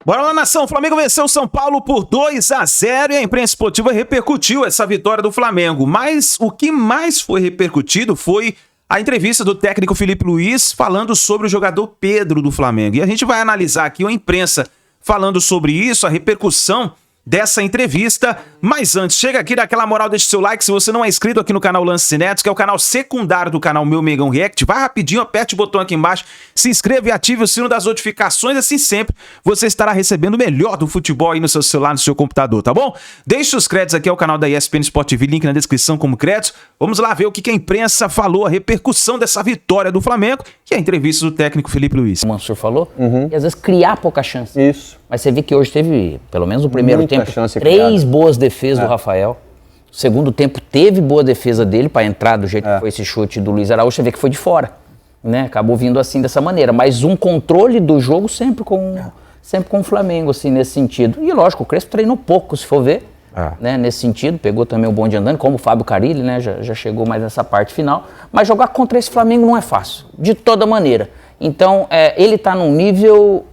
Bora lá, nação. O Flamengo venceu o São Paulo por 2-0 e a imprensa esportiva repercutiu essa vitória do Flamengo. Mas o que mais foi repercutido foi a entrevista do técnico Felipe Luiz falando sobre o jogador Pedro do Flamengo. E a gente vai analisar aqui a imprensa falando sobre isso, a repercussão dessa entrevista. Mas antes, chega aqui, dá aquela moral, deixa o seu like. Se você não é inscrito aqui no canal Lances Netos, que é o canal secundário do canal Meu Mengão React, vai rapidinho, aperte o botão aqui embaixo, se inscreva e ative o sino das notificações. Assim sempre você estará recebendo o melhor do futebol aí no seu celular, no seu computador, tá bom? Deixe os créditos aqui ao canal da ESPN Sport TV, link na descrição como créditos. Vamos lá ver o que a imprensa falou, a repercussão dessa vitória do Flamengo e a entrevista do técnico Felipe Luiz. O Mansur falou, e às vezes criar pouca chance. Isso. Mas você vê que hoje teve, pelo menos no primeiro Muita tempo, chance 3 criada. boas defesas do Rafael. No segundo tempo teve boa defesa dele para entrar do jeito que foi esse chute do Luiz Araújo. Você vê que foi de fora, né? Acabou vindo assim dessa maneira. Mas um controle do jogo sempre com o Flamengo, assim, nesse sentido. E lógico, o Crespo treinou pouco, se for ver, né? Nesse sentido. Pegou também o bonde andando, como o Fábio Carille, né? Já chegou mais nessa parte final. Mas jogar contra esse Flamengo não é fácil, de toda maneira. Então, ele está num nível,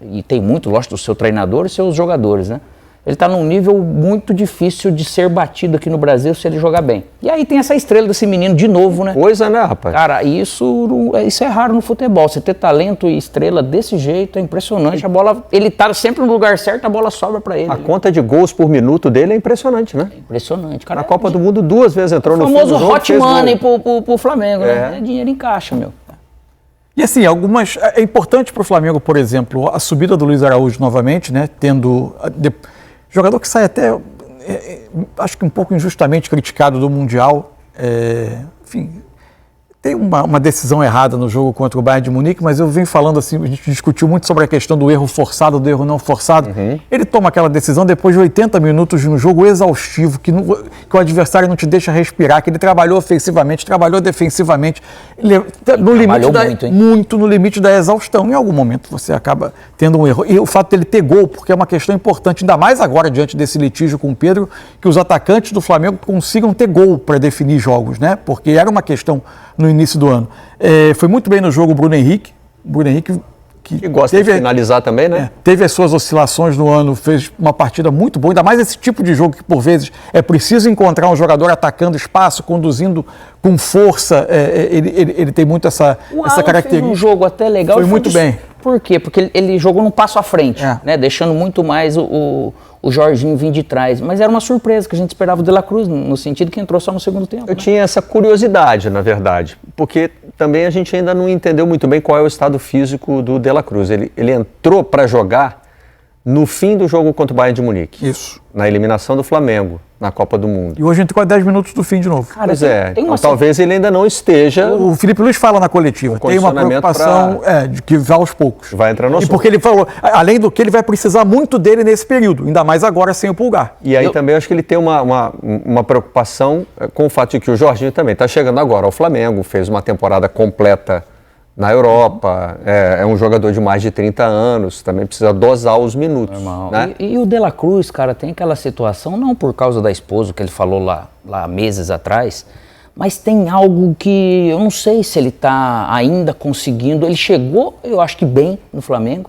e tem muito, lógico, do seu treinador e seus jogadores, né? Ele está num nível muito difícil de ser batido aqui no Brasil se ele jogar bem. E aí tem essa estrela desse menino de novo, né? Coisa, né, rapaz? Cara, isso é raro no futebol. Você ter talento e estrela desse jeito é impressionante. A bola, ele tá sempre no lugar certo, a bola sobra para ele. A conta de gols por minuto dele é impressionante, né? Impressionante, cara. Na Copa do Mundo 2 vezes entrou no famoso jogo, hot money pro Flamengo, né? É dinheiro em caixa, meu. E assim, é importante para o Flamengo, por exemplo, a subida do Luiz Araújo novamente, né? Jogador que sai até, acho que um pouco injustamente criticado do Mundial. Enfim, tem uma decisão errada no jogo contra o Bayern de Munique, mas eu venho falando assim, a gente discutiu muito sobre a questão do erro forçado, do erro não forçado. Ele toma aquela decisão depois de 80 minutos de um jogo exaustivo, que o adversário não te deixa respirar, que ele trabalhou ofensivamente, trabalhou defensivamente, no limite muito no limite da exaustão. Em algum momento você acaba tendo um erro. E o fato dele ter gol, porque é uma questão importante, ainda mais agora diante desse litígio com o Pedro, que os atacantes do Flamengo consigam ter gol para definir jogos, né? Porque era uma questão no início do ano. Foi muito bem no jogo o Bruno Henrique. Que gosta de finalizar também, né? Teve as suas oscilações no ano, fez uma partida muito boa, ainda mais esse tipo de jogo que, por vezes, é preciso encontrar um jogador atacando espaço, conduzindo com força. Ele tem muito essa característica. Fez um jogo até legal. Foi muito bem. Por quê? Porque ele jogou num passo à frente, né? Deixando muito mais o Jorginho vir de trás. Mas era uma surpresa que a gente esperava o De La Cruz, no sentido que entrou só no segundo tempo. Eu tinha essa curiosidade, na verdade, porque também a gente ainda não entendeu muito bem qual é o estado físico do De La Cruz. Ele entrou para jogar no fim do jogo contra o Bayern de Munique. Isso. Na eliminação do Flamengo, na Copa do Mundo. E hoje entrou a 10 minutos do fim de novo. Cara, Pois então, talvez ele ainda não esteja... O Felipe Luiz fala na coletiva, tem uma preocupação de que vai aos poucos. Vai entrar no E porque ele falou, além do que ele vai precisar muito dele nesse período, ainda mais agora sem o Pulgar. E aí também acho que ele tem uma preocupação com o fato de que o Jorginho também está chegando agora ao Flamengo, fez uma temporada completa na Europa, é um jogador de mais de 30 anos, também precisa dosar os minutos. Né? E o De La Cruz, cara, tem aquela situação, não por causa da esposa, que ele falou lá meses atrás, mas tem algo que eu não sei se ele está ainda conseguindo. Ele chegou, eu acho que bem, no Flamengo,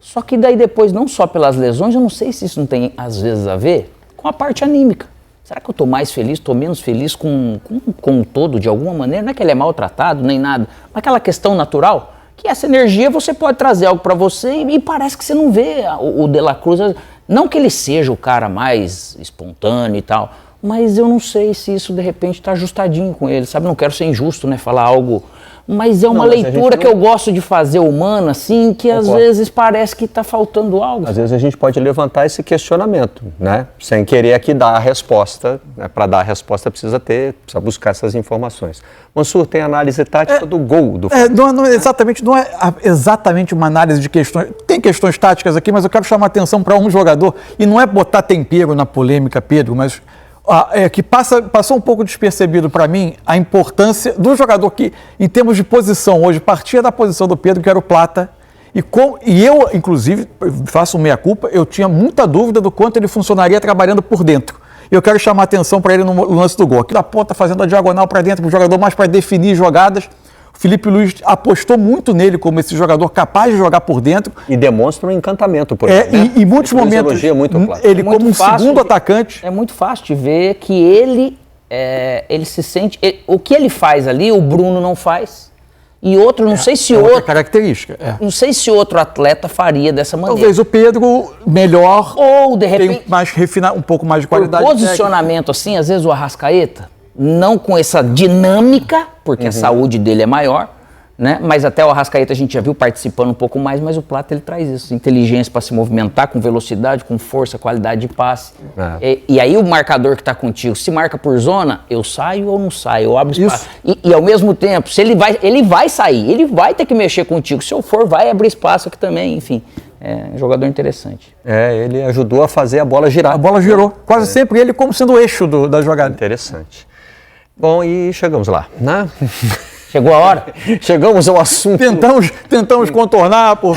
só que daí depois, não só pelas lesões, eu não sei se isso não tem, às vezes, a ver com a parte anímica. Será que eu estou mais feliz, estou menos feliz com o todo, de alguma maneira? Não é que ele é maltratado, nem nada, mas aquela questão natural, que essa energia você pode trazer algo para você e parece que você não vê o De La Cruz. Não que ele seja o cara mais espontâneo e tal, mas eu não sei se isso de repente está ajustadinho com ele, sabe? Não quero ser injusto, né, falar algo... Mas é uma leitura que eu gosto de fazer humana, assim, que às vezes parece que está faltando algo. Às vezes a gente pode levantar esse questionamento, né? Sem querer aqui dar a resposta, né? Para dar a resposta precisa buscar essas informações. Mansur, tem análise tática do gol do Flamengo. Não é exatamente uma análise de questões. Tem questões táticas aqui, mas eu quero chamar a atenção para um jogador, e não é botar tempero na polêmica, Pedro, mas... que passou um pouco despercebido para mim a importância do jogador que, em termos de posição, hoje partia da posição do Pedro, que era o Plata, e eu, inclusive, faço meia-culpa, eu tinha muita dúvida do quanto ele funcionaria trabalhando por dentro. Eu quero chamar a atenção para ele no lance do gol. Aqui na ponta fazendo a diagonal para dentro, para o jogador mais para definir jogadas. Felipe Luiz apostou muito nele como esse jogador capaz de jogar por dentro. E demonstra um encantamento por ele, né? E em muitos momentos, ele Muito como um fácil segundo atacante... É muito fácil de ver que ele se sente... o que ele faz ali, o Bruno não faz. E outro, não sei se outra outro... característica. Não sei se outro atleta faria dessa maneira. Talvez o Pedro melhor, Ou, de repente... tem mais um pouco mais de qualidade. Por posicionamento assim, às vezes o Arrascaeta, não com essa dinâmica, porque a saúde dele é maior, né? Mas até o Arrascaeta a gente já viu participando um pouco mais, mas o Plata ele traz isso, inteligência para se movimentar, com velocidade, com força, qualidade de passe. E aí o marcador que está contigo, se marca por zona, eu saio ou não saio, eu abro espaço. E ao mesmo tempo, se ele vai sair, ele vai ter que mexer contigo. Se eu for, vai abrir espaço aqui também, enfim. É um jogador interessante. Ele ajudou a fazer a bola girar. A bola girou. Quase sempre ele como sendo o eixo da jogada. Interessante. Bom, e chegamos lá, né? Chegou a hora? Chegamos ao assunto. Tentamos contornar por...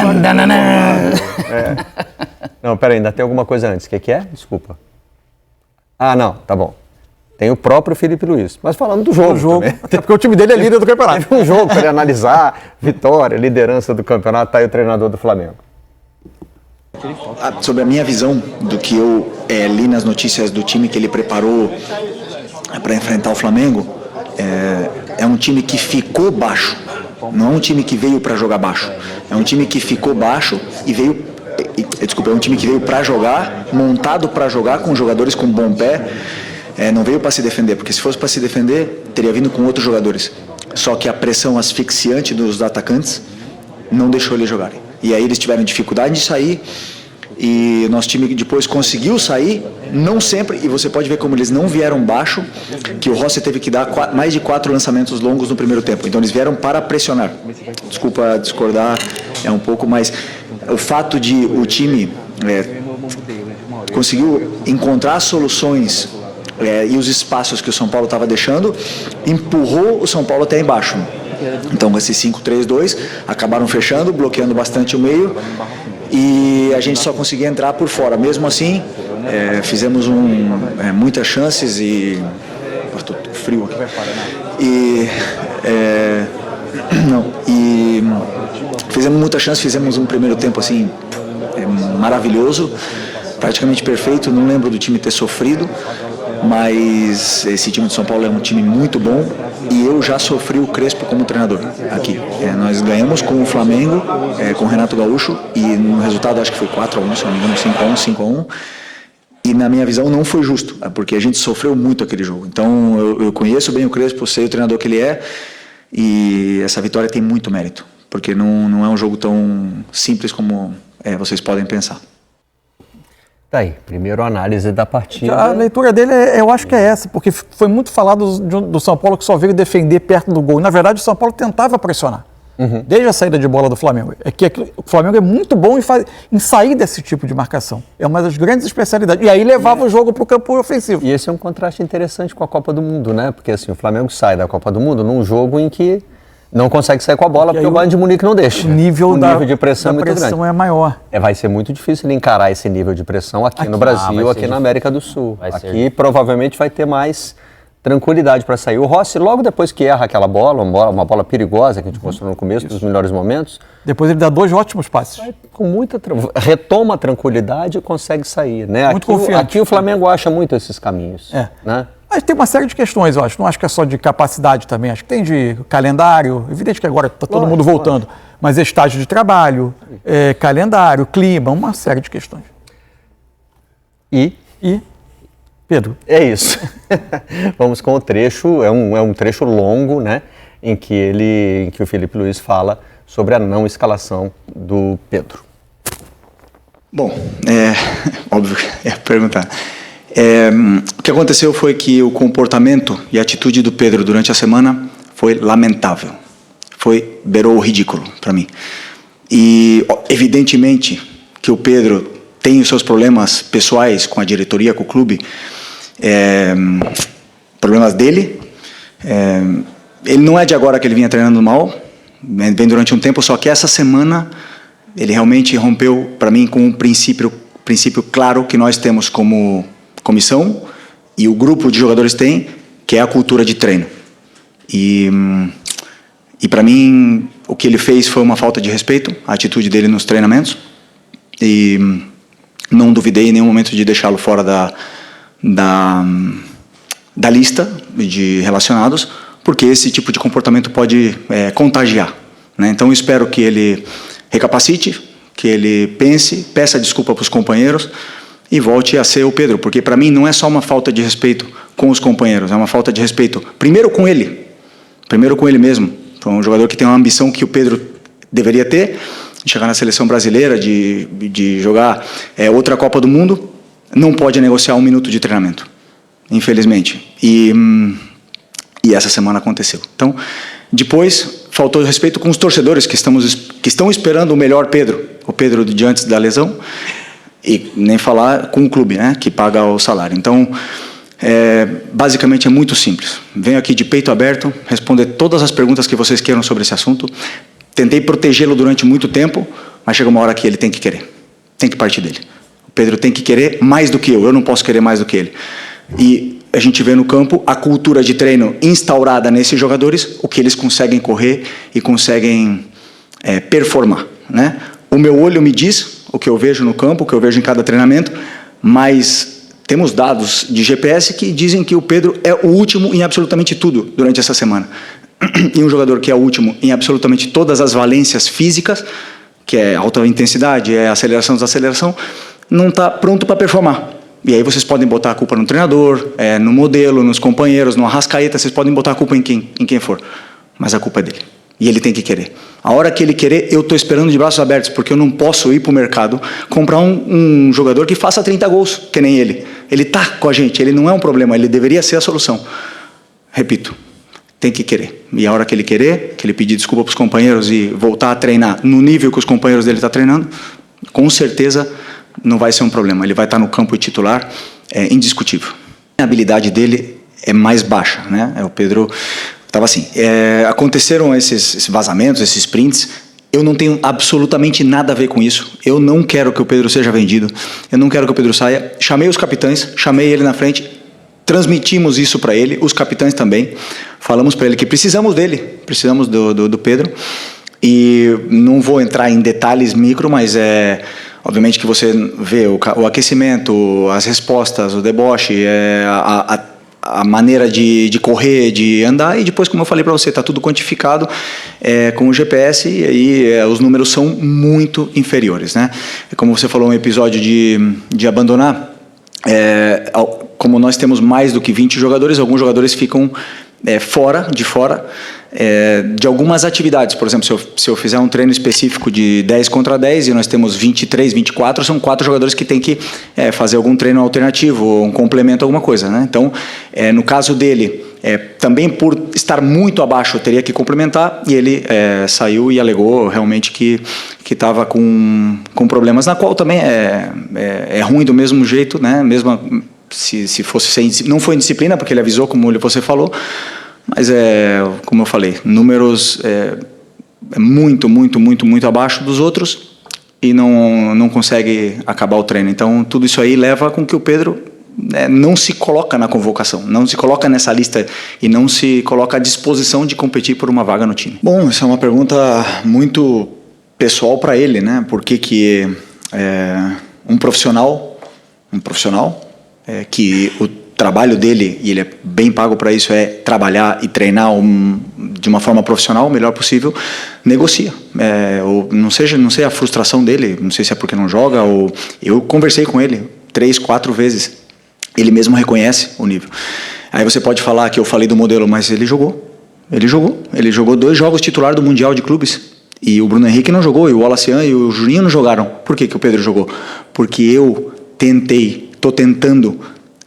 Não, peraí, ainda tem alguma coisa antes. O que é? Desculpa. Ah, não, tá bom. Tem o próprio Felipe Luiz. Mas falando do jogo. Até porque o time dele é líder do campeonato. Teve um jogo para ele analisar, vitória, liderança do campeonato, tá aí o treinador do Flamengo. Sobre a minha visão do que eu li nas notícias do time que ele preparou para enfrentar o Flamengo, é um time que ficou baixo, não é um time que veio para jogar baixo, é um time que ficou baixo e veio, é um time que veio para jogar, montado para jogar com jogadores com bom pé, não veio para se defender, porque se fosse para se defender, teria vindo com outros jogadores, só que a pressão asfixiante dos atacantes não deixou eles jogarem, e aí eles tiveram dificuldade de sair. E nosso time depois conseguiu sair, não sempre, e você pode ver como eles não vieram baixo, que o Rossi teve que dar mais de 4 lançamentos longos no primeiro tempo. Então eles vieram para pressionar. Desculpa discordar, um pouco, mas o fato de o time conseguiu encontrar soluções e os espaços que o São Paulo estava deixando, empurrou o São Paulo até embaixo. Então esses 5-3-2 acabaram fechando, bloqueando bastante o meio, e a gente só conseguia entrar por fora. Mesmo assim, fizemos muitas chances e... Estou frio aqui. Fizemos muitas chances, fizemos um primeiro tempo assim, maravilhoso, praticamente perfeito. Não lembro do time ter sofrido, mas esse time de São Paulo é um time muito bom e eu já sofri o Crespo como treinador aqui. Nós ganhamos com o Flamengo, com o Renato Gaúcho, e no resultado acho que foi 4-1, se não me engano, 5-1. E na minha visão não foi justo, porque a gente sofreu muito aquele jogo. Então eu conheço bem o Crespo, sei o treinador que ele é, e essa vitória tem muito mérito, porque não é um jogo tão simples como vocês podem pensar. Tá aí, primeiro análise da partida. A leitura dele, eu acho que é essa, porque foi muito falado do São Paulo que só veio defender perto do gol. Na verdade, o São Paulo tentava pressionar, desde a saída de bola do Flamengo. O Flamengo é muito bom em sair desse tipo de marcação. É uma das grandes especialidades. E aí levava o jogo para o campo ofensivo. E esse é um contraste interessante com a Copa do Mundo, né? Porque assim, o Flamengo sai da Copa do Mundo num jogo em que não consegue sair com a bola, porque o Bayern de Munique não deixa. O nível de pressão é muito grande. É maior. Vai ser muito difícil encarar esse nível de pressão aqui no Brasil, aqui na América do Sul. Aqui provavelmente vai ter mais tranquilidade para sair. O Rossi, logo depois que erra aquela bola, uma bola perigosa que a gente mostrou no começo, dos melhores momentos. Depois ele dá 2 ótimos passes. Com retoma a tranquilidade e consegue sair, né? Muito confiante. Aqui o Flamengo acha muito esses caminhos, né? Mas tem uma série de questões, eu acho. Não acho que é só de capacidade também. Acho que tem de calendário. Evidente que agora está todo mundo voltando. Mas estágio de trabalho, calendário, clima, uma série de questões. E Pedro? É isso. Vamos com o trecho. É um trecho longo, né? Em que o Felipe Luiz fala sobre a não escalação do Pedro. Bom, óbvio que ia perguntar. O que aconteceu foi que o comportamento e a atitude do Pedro durante a semana foi lamentável. Beirou o ridículo para mim. E evidentemente que o Pedro tem os seus problemas pessoais com a diretoria, com o clube, problemas dele. Ele não é de agora que ele vinha treinando mal, vem durante um tempo, só que essa semana ele realmente rompeu para mim com um princípio claro que nós temos como comissão e o grupo de jogadores tem, que é a cultura de treino. E E para mim, o que ele fez foi uma falta de respeito, a atitude dele nos treinamentos. E não duvidei em nenhum momento de deixá-lo fora da lista de relacionados, porque esse tipo de comportamento pode contagiar, né? Então eu espero que ele recapacite, que ele pense, peça desculpa para os companheiros e volte a ser o Pedro, porque para mim não é só uma falta de respeito com os companheiros, é uma falta de respeito primeiro com ele mesmo. Foi um jogador que tem uma ambição que o Pedro deveria ter, de chegar na seleção brasileira, de jogar outra Copa do Mundo, não pode negociar 1 minuto de treinamento, infelizmente. E essa semana aconteceu. Então, depois, faltou respeito com os torcedores que estão esperando o melhor Pedro, o Pedro de antes da lesão, e nem falar com o clube, né, que paga o salário. Então, basicamente é muito simples. Venho aqui de peito aberto, responder todas as perguntas que vocês queiram sobre esse assunto. Tentei protegê-lo durante muito tempo, mas chega uma hora que ele tem que querer. Tem que partir dele. O Pedro tem que querer mais do que eu não posso querer mais do que ele. E a gente vê no campo a cultura de treino instaurada nesses jogadores, o que eles conseguem correr e conseguem performar, né? O meu olho me diz o que eu vejo no campo, o que eu vejo em cada treinamento, mas temos dados de GPS que dizem que o Pedro é o último em absolutamente tudo durante essa semana. E um jogador que é o último em absolutamente todas as valências físicas, que é alta intensidade, é aceleração, desaceleração, não está pronto para performar. E aí vocês podem botar a culpa no treinador, no modelo, nos companheiros, no Arrascaeta, vocês podem botar a culpa em quem for. Mas a culpa é dele. E ele tem que querer. A hora que ele querer, eu estou esperando de braços abertos, porque eu não posso ir para o mercado comprar um jogador que faça 30 gols, que nem ele. Ele está com a gente, ele não é um problema, ele deveria ser a solução. Repito, tem que querer. E a hora que ele querer, que ele pedir desculpa para os companheiros e voltar a treinar no nível que os companheiros dele estão treinando, com certeza não vai ser um problema. Ele vai estar no campo titular, indiscutível. A habilidade dele é mais baixa, né? O Pedro estava assim. Aconteceram esses vazamentos, esses prints. Eu não tenho absolutamente nada a ver com isso. Eu não quero que o Pedro seja vendido. Eu não quero que o Pedro saia. Chamei os capitães, chamei ele na frente, transmitimos isso para ele, os capitães também. Falamos para ele que precisamos dele, precisamos do Pedro. E não vou entrar em detalhes micro, mas obviamente que você vê o aquecimento, as respostas, o deboche, a maneira de correr, de andar, e depois, como eu falei para você, está tudo quantificado com o GPS, e aí os números são muito inferiores, né? Como você falou, um episódio de abandonar, como nós temos mais do que 20 jogadores, alguns jogadores ficam fora de algumas atividades. Por exemplo, se eu fizer um treino específico de 10 contra 10 e nós temos 23, 24, são 4 jogadores que têm que fazer algum treino alternativo, um complemento, alguma coisa, né? Então, no caso dele, também por estar muito abaixo, eu teria que complementar, e ele saiu e alegou realmente que estava com problemas, na qual também é ruim do mesmo jeito, né? Mesmo se fosse não foi indisciplina, porque ele avisou, como você falou, mas como eu falei, números muito, muito, muito, muito abaixo dos outros, e não consegue acabar o treino. Então, tudo isso aí leva com que o Pedro não se coloca na convocação, não se coloca nessa lista e não se coloca à disposição de competir por uma vaga no time. Bom, essa é uma pergunta muito pessoal para ele, né? Por que um profissional que o trabalho dele, e ele é bem pago para isso, é trabalhar e treinar de uma forma profissional o melhor possível, negocia. Ou não sei a frustração dele, não sei se é porque não joga, ou eu conversei com ele 3, 4 vezes, ele mesmo reconhece o nível. Aí você pode falar que eu falei do modelo, mas ele jogou 2 jogos titular do Mundial de Clubes, e o Bruno Henrique não jogou, e o Wallacian e o Juninho não jogaram. Por que o Pedro jogou? Porque eu estou tentando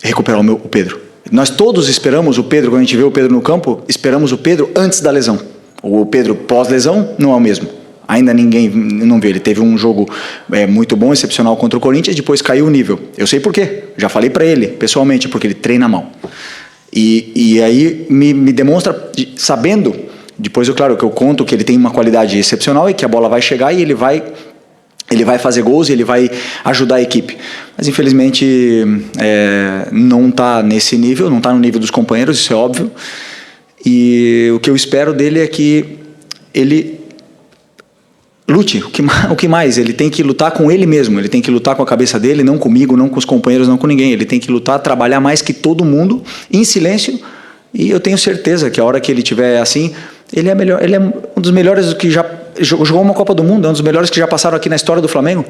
recuperar o Pedro. Nós todos esperamos o Pedro, quando a gente vê o Pedro no campo, esperamos o Pedro antes da lesão. O Pedro pós-lesão não é o mesmo. Ainda ninguém não vê. Ele teve um jogo muito bom, excepcional contra o Corinthians, depois caiu o nível. Eu sei por quê. Já falei para ele, pessoalmente, porque ele treina mal. E aí me demonstra, sabendo, depois claro que eu conto que ele tem uma qualidade excepcional e que a bola vai chegar e ele vai fazer gols e ele vai ajudar a equipe. Mas, infelizmente, não está nesse nível, não está no nível dos companheiros, isso é óbvio. E o que eu espero dele é que ele lute. O que mais? Ele tem que lutar com ele mesmo, ele tem que lutar com a cabeça dele, não comigo, não com os companheiros, não com ninguém. Ele tem que lutar, trabalhar mais que todo mundo, em silêncio, e eu tenho certeza que a hora que ele estiver assim, ele é melhor, ele é um dos melhores que já jogou uma Copa do Mundo, é um dos melhores que já passaram aqui na história do Flamengo.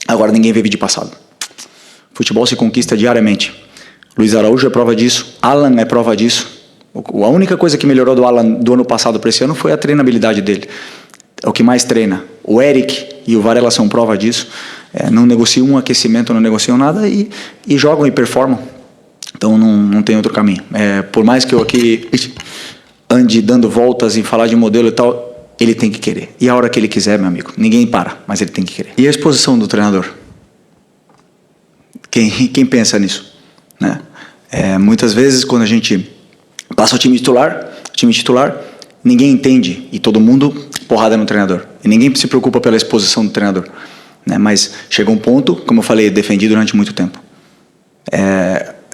Agora ninguém vive de passado. Futebol se conquista diariamente. Luiz Araújo é prova disso, Alan é prova disso. A única coisa que melhorou do Alan do ano passado para esse ano foi a treinabilidade dele. É o que mais treina. O Eric e o Varela são prova disso. Não negociam um aquecimento, não negociam nada e jogam e performam. Então não tem outro caminho. Por mais que eu aqui ande dando voltas em falar de modelo e tal, ele tem que querer. E a hora que ele quiser, meu amigo, ninguém para, mas ele tem que querer. E a exposição do treinador? Quem pensa nisso? Né? Muitas vezes, quando a gente passa o time titular, ninguém entende e todo mundo porrada no treinador. E ninguém se preocupa pela exposição do treinador. Né? Mas chega um ponto, como eu falei, defendi durante muito tempo.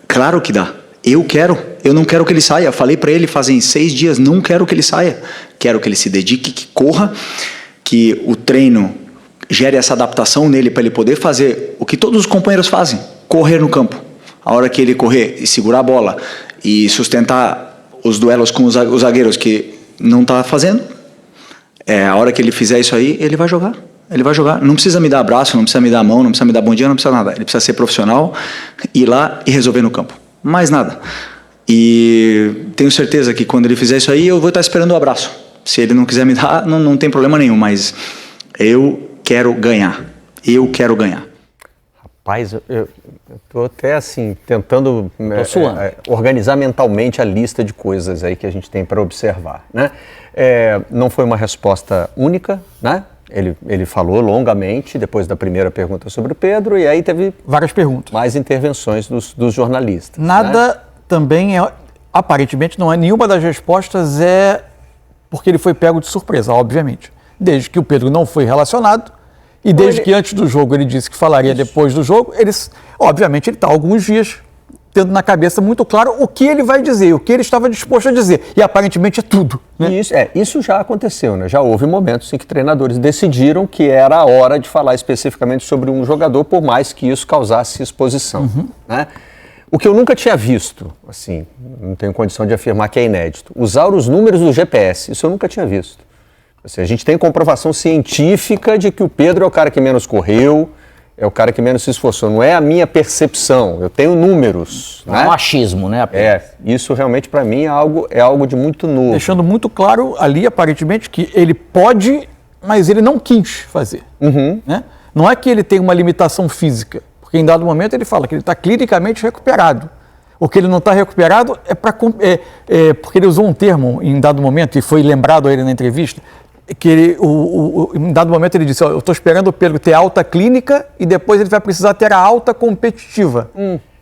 Claro que dá. Eu não quero que ele saia. Falei para ele fazem 6 dias, não quero que ele saia. Quero que ele se dedique, que corra, que o treino gere essa adaptação nele para ele poder fazer o que todos os companheiros fazem, correr no campo. A hora que ele correr e segurar a bola e sustentar os duelos com os zagueiros que não está fazendo, a hora que ele fizer isso aí, ele vai jogar. Ele vai jogar. Não precisa me dar abraço, não precisa me dar a mão, não precisa me dar bom dia, não precisa nada. Ele precisa ser profissional, ir lá e resolver no campo. Mais nada. E tenho certeza que quando ele fizer isso aí, eu vou estar esperando o abraço. Se ele não quiser me dar, não tem problema nenhum, mas eu quero ganhar. Eu quero ganhar. Rapaz, eu tô até assim, tentando organizar mentalmente a lista de coisas aí que a gente tem para observar, né? Não foi uma resposta única, né? Ele falou longamente depois da primeira pergunta sobre o Pedro e aí teve várias perguntas, mais intervenções dos jornalistas. Nada, né? Também aparentemente não é nenhuma das respostas porque ele foi pego de surpresa, obviamente. Desde que o Pedro não foi relacionado e desde que antes do jogo ele disse que falaria depois do jogo, obviamente ele está alguns dias tendo na cabeça muito claro o que ele vai dizer, o que ele estava disposto a dizer. E aparentemente é tudo. Né? Isso já aconteceu, né? Já houve momentos em que treinadores decidiram que era a hora de falar especificamente sobre um jogador, por mais que isso causasse exposição. Uhum. Né? O que eu nunca tinha visto, assim, não tenho condição de afirmar que é inédito, usar os números do GPS, isso eu nunca tinha visto. Assim, a gente tem comprovação científica de que o Pedro é o cara que menos correu, é o cara que menos se esforçou. Não é a minha percepção, eu tenho números. Não é um achismo, né? Isso realmente para mim é algo de muito novo. Deixando muito claro ali, aparentemente, que ele pode, mas ele não quis fazer. Uhum. Né? Não é que ele tem uma limitação física, porque em dado momento ele fala que ele está clinicamente recuperado. O que ele não está recuperado porque ele usou um termo em dado momento, e foi lembrado a ele na entrevista, que em dado momento ele disse, eu estou esperando o Pedro ter alta clínica e depois ele vai precisar ter a alta competitiva,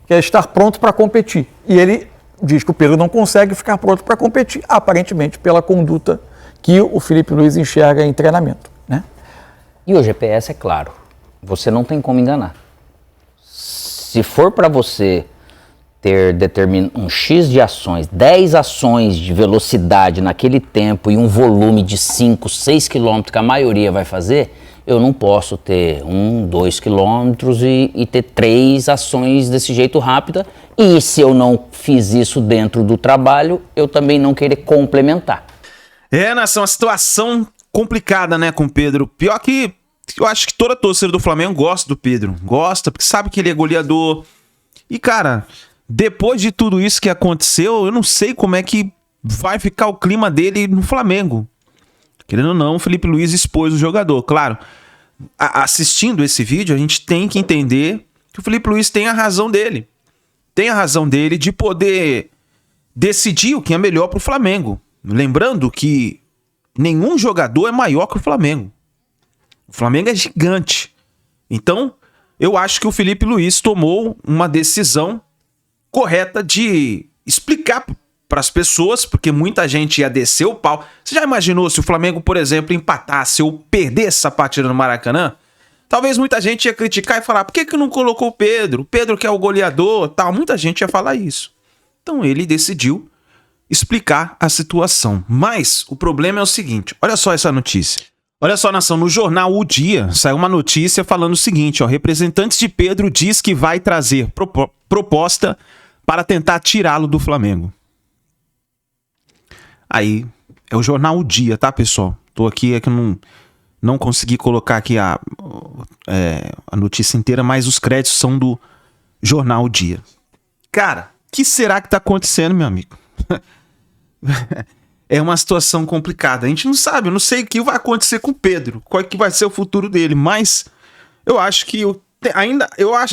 que é estar pronto para competir. E ele diz que o Pedro não consegue ficar pronto para competir, aparentemente pela conduta que o Filipe Luís enxerga em treinamento. Né? E o GPS é claro, você não tem como enganar. Se for para você ter um X de ações, 10 ações de velocidade naquele tempo e um volume de 5, 6 quilômetros que a maioria vai fazer, eu não posso ter 1, 2 quilômetros e ter 3 ações desse jeito rápida. E se eu não fiz isso dentro do trabalho, eu também não querer complementar. Nação, uma situação complicada, né, com o Pedro. Pior que eu acho que toda torcida do Flamengo gosta do Pedro. Gosta, porque sabe que ele é goleador. E, cara, depois de tudo isso que aconteceu, eu não sei como é que vai ficar o clima dele no Flamengo. Querendo ou não, o Filipe Luís expôs o jogador. Claro, assistindo esse vídeo, a gente tem que entender que o Filipe Luís tem a razão dele. Tem a razão dele de poder decidir o que é melhor para o Flamengo. Lembrando que nenhum jogador é maior que o Flamengo. O Flamengo é gigante. Então, eu acho que o Filipe Luís tomou uma decisão correta de explicar para as pessoas, porque muita gente ia descer o pau. Você já imaginou se o Flamengo, por exemplo, empatasse ou perdesse essa partida no Maracanã? Talvez muita gente ia criticar e falar, por que não colocou o Pedro? O Pedro que é o goleador, tal. Muita gente ia falar isso. Então ele decidiu explicar a situação. Mas o problema é o seguinte, olha só essa notícia. Olha só, nação, no jornal O Dia saiu uma notícia falando o seguinte, ó, representantes de Pedro diz que vai trazer proposta para tentar tirá-lo do Flamengo. Aí, é o jornal O Dia, tá, pessoal? Tô aqui, é que eu não consegui colocar aqui a notícia inteira, mas os créditos são do jornal O Dia. Cara, o que será que tá acontecendo, meu amigo? É uma situação complicada. A gente não sabe, eu não sei o que vai acontecer com o Pedro, qual é que vai ser o futuro dele, mas eu acho que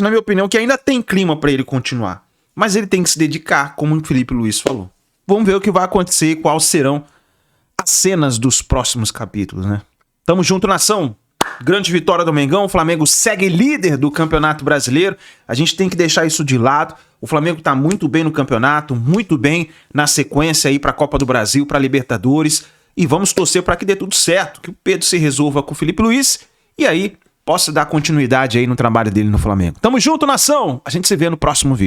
na minha opinião, que ainda tem clima para ele continuar. Mas ele tem que se dedicar, como o Felipe Luiz falou. Vamos ver o que vai acontecer e quais serão as cenas dos próximos capítulos, né? Tamo junto, nação. Grande vitória do Mengão. O Flamengo segue líder do Campeonato Brasileiro. A gente tem que deixar isso de lado. O Flamengo tá muito bem no campeonato, muito bem na sequência aí pra Copa do Brasil, pra Libertadores. E vamos torcer para que dê tudo certo, que o Pedro se resolva com o Felipe Luiz e aí possa dar continuidade aí no trabalho dele no Flamengo. Tamo junto, nação. A gente se vê no próximo vídeo.